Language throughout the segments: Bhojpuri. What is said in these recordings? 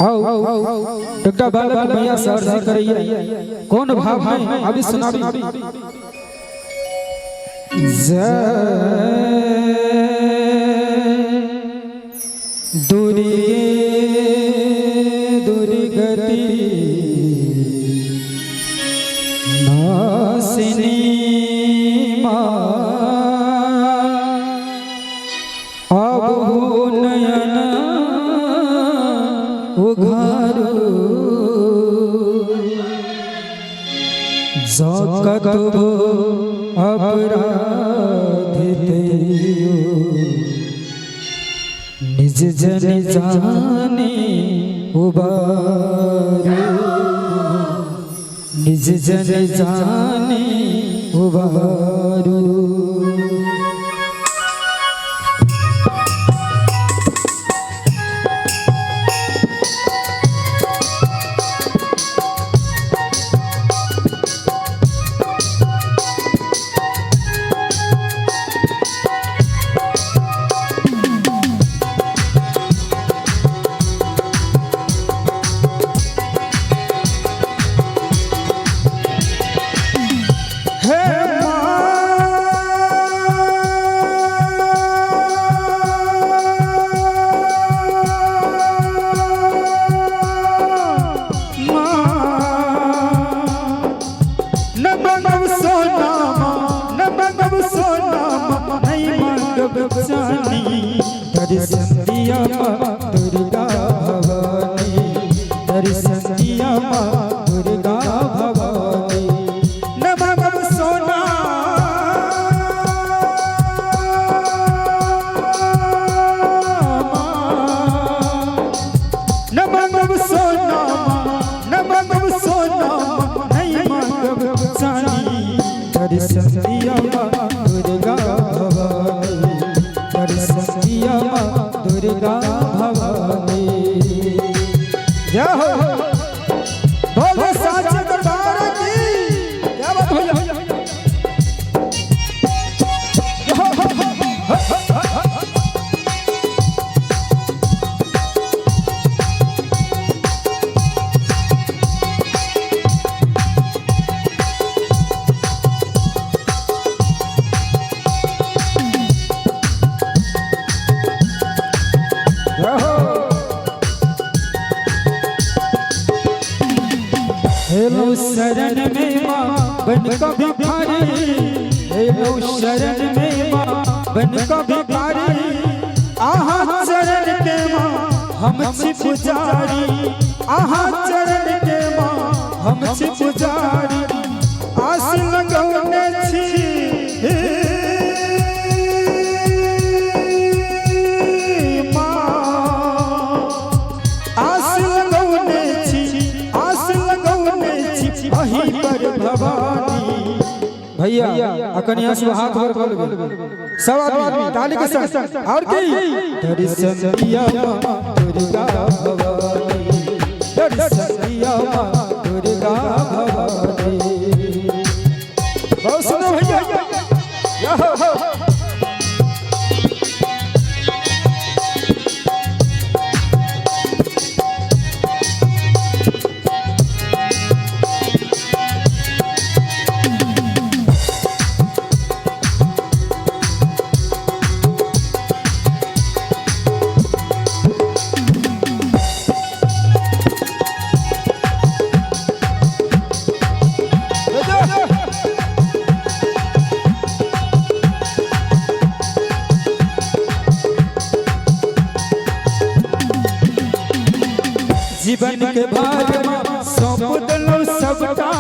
आओ एकटा बालक भैया सर जी करिए कौन भाव में अभी सुनाबी दूरी दूरी गति नासिनी अब हो नयन उघारू जगत अपराधित निज जन जाने उबारू निज जन जाने उबारू। दर्शन दिया दुर्गा भवानी दर्शन दिया दुर्गा भवानी नमः सोना नमः सोना नमः सोना नहीं मांगब जानी दर्शन दिया दुर्गा भवानी दर्शन दिया दुर्गा भवानी। जय हो बोलो साचे दरबार की क्या बात हो हेलो शरण में माँ बन का भिखारी हेलो शरण में माँ बन का भिखारी आहा चरण के माँ हम छी पुजारी आहा चरण के माँ हम छी पुजारी आस लगौने छी वहीं पर भवानी भैया अकनिया से हाथ भर कर सब आदमी ताली के साथ और की दर्शन दिया दुर्गा भवानी दर्शन दिया दुर्गा भवानी। बहुत सुनो भैया जीवन के भार में सौंप दलो सबका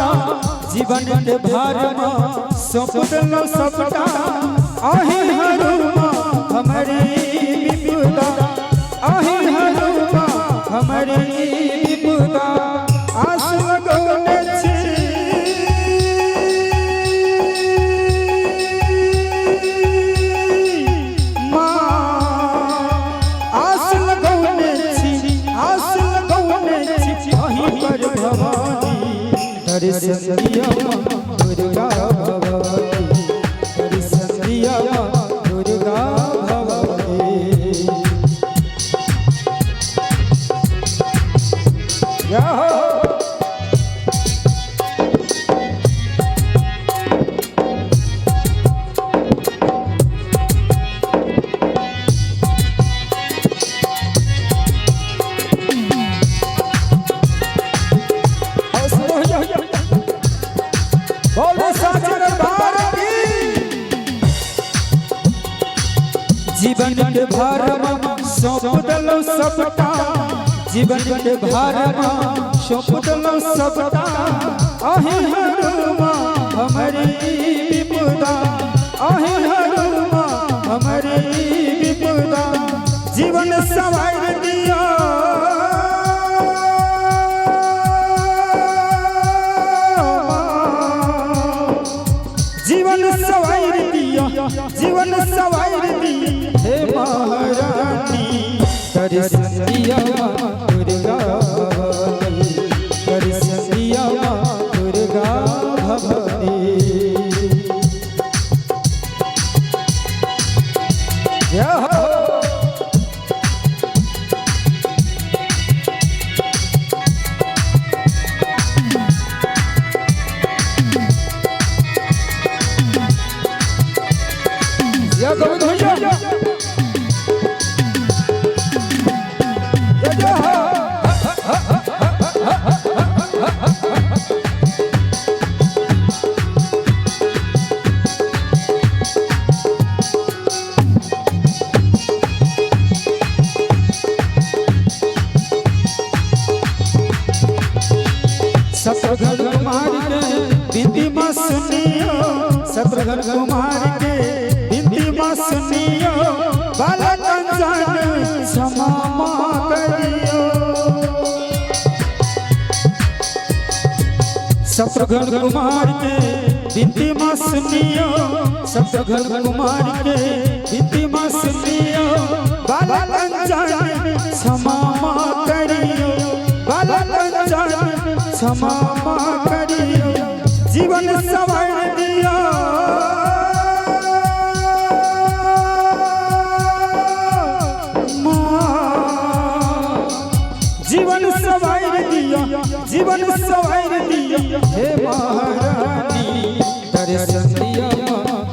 जीवन के भार में सौंप दलो सबका आही हरुमा हमारी विपुदा आही हरुमा हमारी विपुदा आस लगौने छी दर्शन दिया दुर्गा भवानी दर्शन दिया दुर्गा भवानी। जीवन के भार सौंप दलो सबका, जीवन के भार सौंप दलो सबका, आहे हनुमा हमारी विपदा, आहे हनुमा हमारी विपदा, जीवन सवार दिया जीवन सवार दिया, जीवन सवार दिया हे महारानी, दर्शन दिया दुर्गा भवानी, दर्शन दिया दुर्गा भवानी। शत्रुघ्न कुमार के बिंदी मां सुनियो, शत्रुघ्न कुमार के बिंदी मां सुनियो, बाला कंचन क्षमा करियो। शत्रुघ्न कुमार के बिंदी मां सुनियो, शत्रुघ्न कुमार के बिंदी मां सुनियो, बाला कंचन क्षमा करियो, बाला कंचन क्षमा करियो, जीवन सवार दिया जीवन सवार दिया, जीवन सवार दिया हे महारानी, दर्शन दिया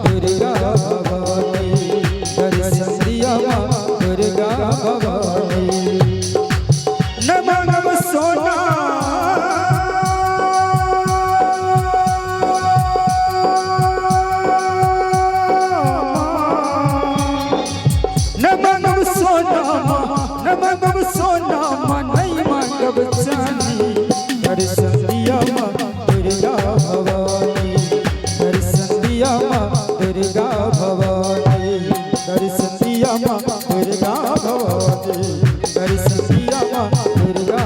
दुर्गा भवानी, दर्शन दिया दुर्गा भवानी। नम नम सोना नमगम सोना नहीं मांगब चांदी, दर्शन दिया मां दुर्गा भवानी, दर्शन दिया मां दुर्गा भवानी, दर्शन दिया मां दुर्गा भवानी, दर्शन दिया मां दुर्गा